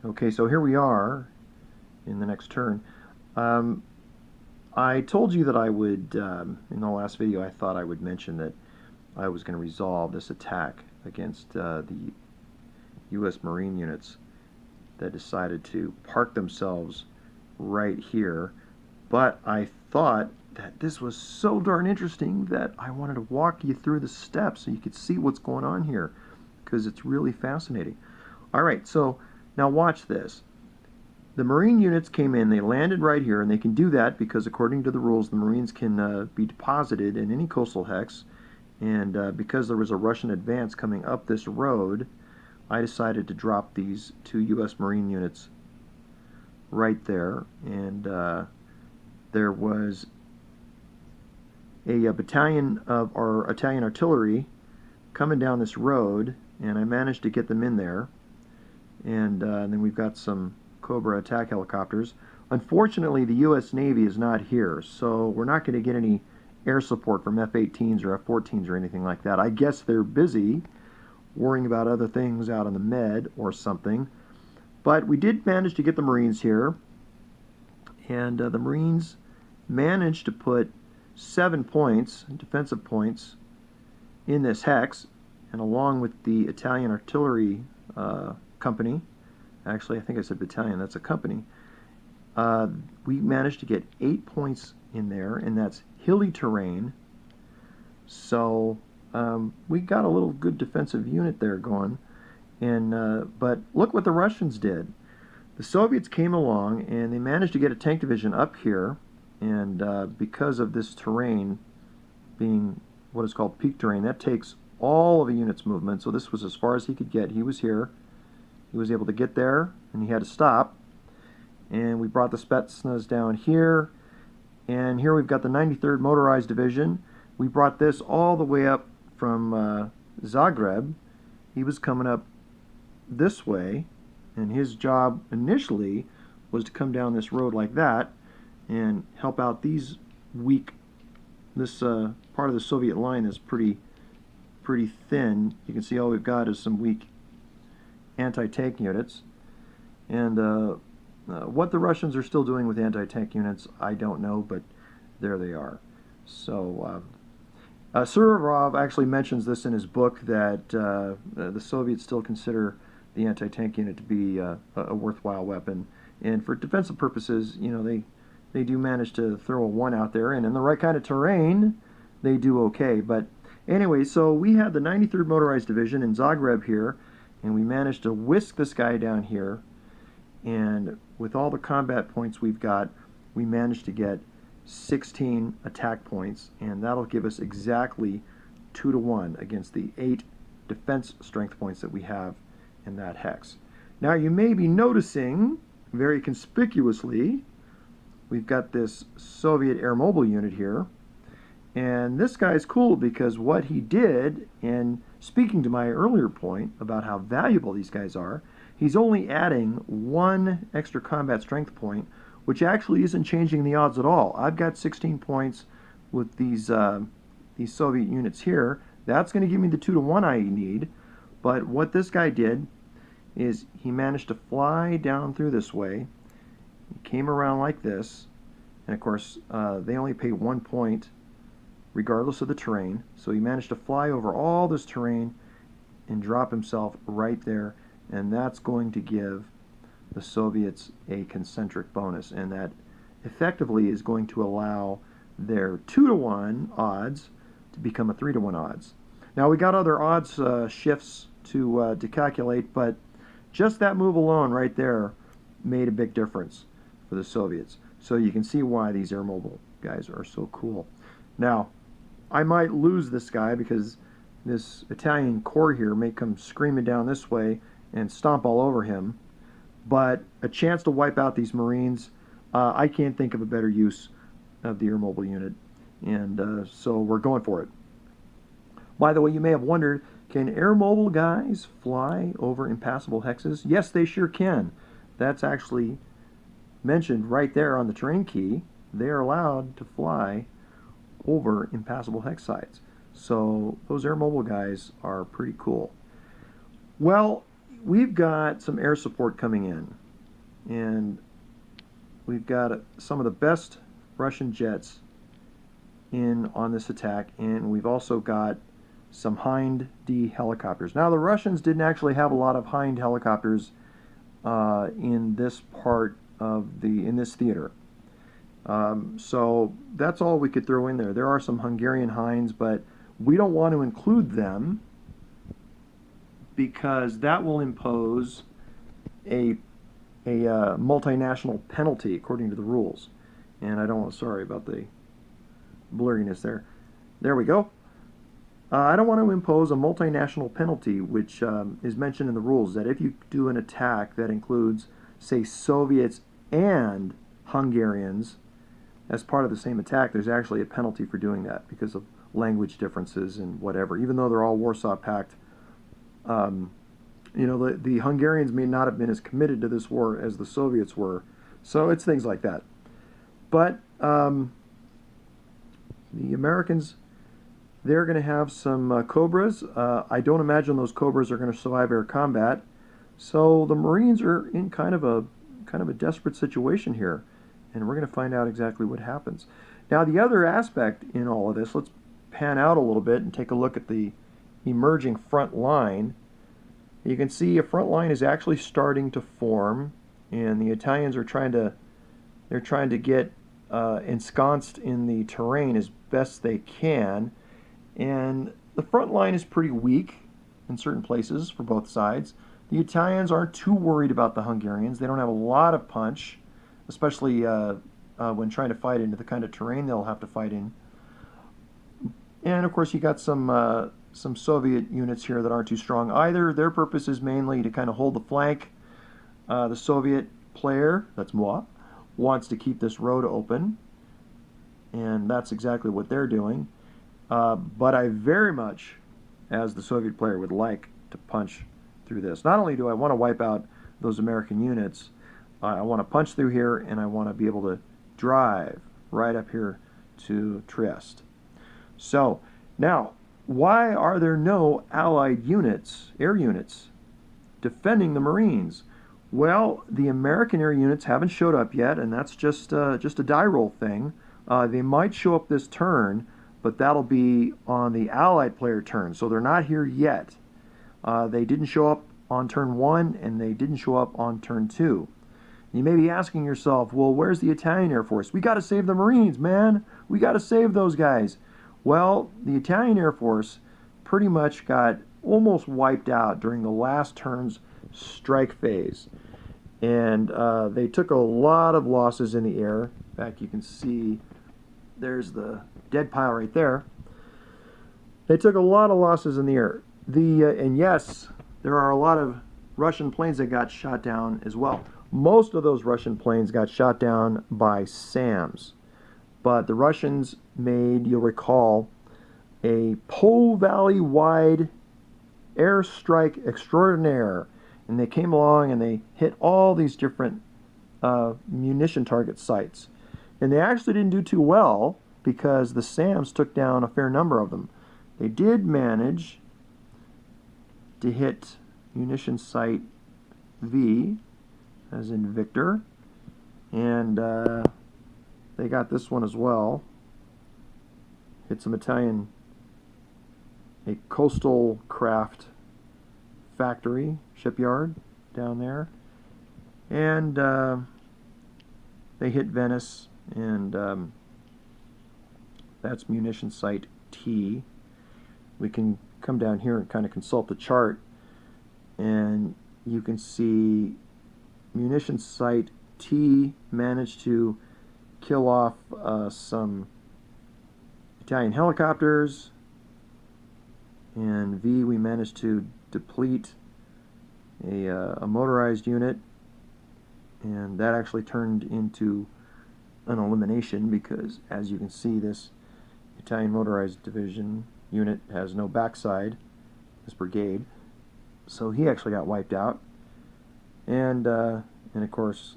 Okay, so here we are in the next turn. Um, I told you that I would, in the last video, I thought I would mention that I was going to resolve this attack against the U.S. Marine units that decided to park themselves right here. But I thought that this was so darn interesting that I wanted to walk you through the steps so you could see what's going on here, because it's really fascinating. All right, so now watch this. The Marine units came in, they landed right here, and they can do that because according to the rules, the Marines can be deposited in any coastal hex. And because there was a Russian advance coming up this road, I decided to drop these two U.S. Marine units right there. And there was a battalion of our Italian artillery coming down this road, and I managed to get them in there. And then we've got some Cobra attack helicopters. Unfortunately, the U.S. Navy is not here, so we're not going to get any air support from F-18s or F-14s or anything like that. I guess they're busy worrying about other things out on the Med or something. But we did manage to get the Marines here, and the Marines managed to put 7 points, defensive points, in this hex, and along with the Italian artillery company, actually I think I said battalion, that's a company, we managed to get 8 points in there, and that's hilly terrain. So we got a little good defensive unit there going. And but look what the Russians did. The Soviets came along and they managed to get a tank division up here, and because of this terrain being what is called peak terrain, that takes all of a unit's movement. So this was as far as he could get. He was here. He was able to get there, and he had to stop. And we brought the Spetsnaz down here. And here we've got the 93rd Motorized Division. We brought this all the way up from Zagreb. He was coming up this way, and his job initially was to come down this road like that and help out these weak, this part of the Soviet line is pretty thin. You can see all we've got is some weak anti-tank units. And what the Russians are still doing with anti-tank units, I don't know, but there they are. So Suvorov actually mentions this in his book, that the Soviets still consider the anti-tank unit to be a worthwhile weapon. And for defensive purposes, you know, they do manage to throw a 1 out there, and in the right kind of terrain, they do okay. But anyway, so we had the 93rd Motorized Division in Zagreb here, and we managed to whisk this guy down here. And with all the combat points we've got, we managed to get 16 attack points, and that'll give us exactly 2 to 1 against the 8 defense strength points that we have in that hex. Now you may be noticing, very conspicuously, we've got this Soviet air mobile unit here, and this guy's cool because what he did, and speaking to my earlier point about how valuable these guys are, he's only adding 1 extra combat strength point, which actually isn't changing the odds at all. I've got 16 points with these Soviet units here. That's going to give me the 2 to 1 I need. But what this guy did is he managed to fly down through this way. He came around like this, and of course they only pay 1 point regardless of the terrain. So he managed to fly over all this terrain and drop himself right there, and that's going to give the Soviets a concentric bonus, and that effectively is going to allow their 2 to 1 odds to become a 3 to 1 odds. Now we got other odds shifts to calculate, but just that move alone right there made a big difference for the Soviets. So you can see why these air mobile guys are so cool. Now I might lose this guy because this Italian corps here may come screaming down this way and stomp all over him. But a chance to wipe out these Marines, I can't think of a better use of the air mobile unit, and so we're going for it. By the way, you may have wondered, can air mobile guys fly over impassable hexes? Yes, they sure can. That's actually mentioned right there on the terrain key. They are allowed to fly over impassable hex sites. So those air mobile guys are pretty cool. Well, we've got some air support coming in, and we've got some of the best Russian jets in on this attack, and we've also got some Hind D helicopters. Now, the Russians didn't actually have a lot of Hind helicopters in this part of in this theater. So that's all we could throw in there. There are some Hungarian Hinds, but we don't want to include them because that will impose a multinational penalty according to the rules. And I don't want, sorry about the blurriness there. There we go. I don't want to impose a multinational penalty, which is mentioned in the rules, that if you do an attack that includes, say, Soviets and Hungarians as part of the same attack, there's actually a penalty for doing that because of language differences and whatever. Even though they're all Warsaw Pact, you know, the Hungarians may not have been as committed to this war as the Soviets were. So it's things like that. But the Americans, they're going to have some Cobras. I don't imagine those Cobras are going to survive air combat. So the Marines are in kind of a desperate situation here, and we're going to find out exactly what happens. Now, the other aspect in all of this, let's pan out a little bit and take a look at the emerging front line. You can see a front line is actually starting to form, and the Italians are trying to get ensconced in the terrain as best they can. And the front line is pretty weak in certain places for both sides. The Italians aren't too worried about the Hungarians. They don't have a lot of punch, especially when trying to fight into the kind of terrain they'll have to fight in. And of course, you got some Soviet units here that aren't too strong either. Their purpose is mainly to kind of hold the flank. The Soviet player, that's moi, wants to keep this road open, and that's exactly what they're doing. But I very much, as the Soviet player, would like to punch through this. Not only do I want to wipe out those American units, I want to punch through here, and I want to be able to drive right up here to Trieste. So, now, why are there no Allied units, air units, defending the Marines? Well, the American air units haven't showed up yet, and that's just a die roll thing. They might show up this turn, but that'll be on the Allied player turn, so they're not here yet. They didn't show up on turn 1, and they didn't show up on turn 2. You may be asking yourself, well, where's the Italian Air Force? We got to save the Marines, man. We got to save those guys. Well, the Italian Air Force pretty much got almost wiped out during the last turn's strike phase. And they took a lot of losses in the air. In fact, you can see there's the dead pile right there. They took a lot of losses in the air. And yes, there are a lot of Russian planes that got shot down as well. Most of those Russian planes got shot down by SAMs. But the Russians made, you'll recall, a Po Valley-wide airstrike extraordinaire. And they came along and they hit all these different munition target sites. And they actually didn't do too well because the SAMs took down a fair number of them. They did manage to hit munition site V, as in Victor, and they got this one as well. Hit some Italian, a coastal craft factory, shipyard down there, and they hit Venice, and that's munition site T. We can come down here and kind of consult the chart, and you can see munition site T managed to kill off some Italian helicopters, and V, we managed to deplete a motorized unit, and that actually turned into an elimination because, as you can see, this Italian motorized division unit has no backside, this brigade, so he actually got wiped out. And of course,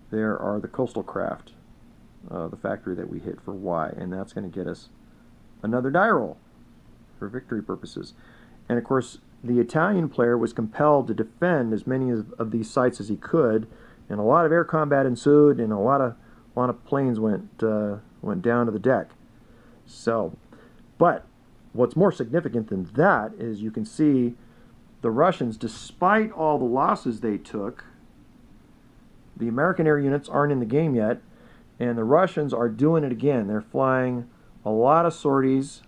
there are the coastal craft, the factory that we hit for Y, and that's going to get us another die roll for victory purposes. And of course, the Italian player was compelled to defend as many of these sites as he could, and a lot of air combat ensued, and a lot of planes went down to the deck. So, but what's more significant than that is you can see the Russians, despite all the losses they took, the American air units aren't in the game yet, and the Russians are doing it again. They're flying a lot of sorties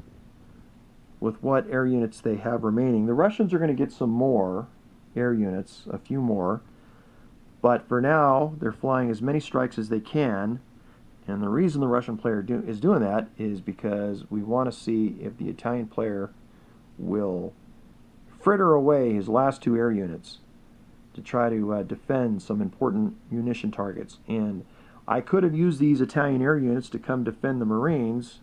with what air units they have remaining. The Russians are going to get some more air units, a few more, but for now they're flying as many strikes as they can, and the reason the Russian player is doing that is because we want to see if the Italian player will fritter away his last two air units to try to defend some important munition targets. And I could have used these Italian air units to come defend the Marines,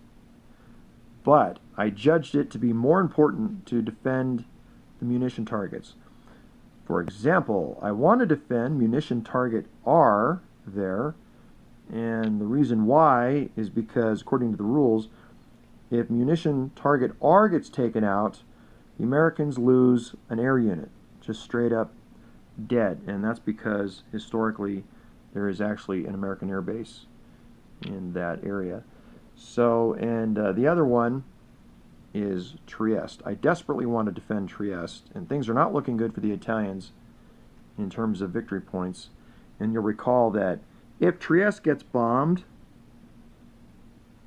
but I judged it to be more important to defend the munition targets. For example, I want to defend munition target R there, and the reason why is because, according to the rules, if munition target R gets taken out, the Americans lose an air unit, just straight up dead, and that's because historically there is actually an American air base in that area. So, and the other one is Trieste. I desperately want to defend Trieste, and things are not looking good for the Italians in terms of victory points. And you'll recall that if Trieste gets bombed,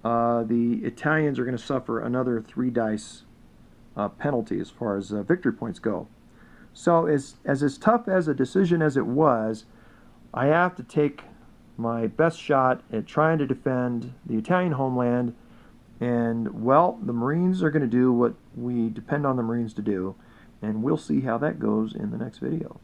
the Italians are going to suffer another 3 dice penalty as far as victory points go. So as tough as a decision as it was, I have to take my best shot at trying to defend the Italian homeland, and well, the Marines are going to do what we depend on the Marines to do, and we'll see how that goes in the next video.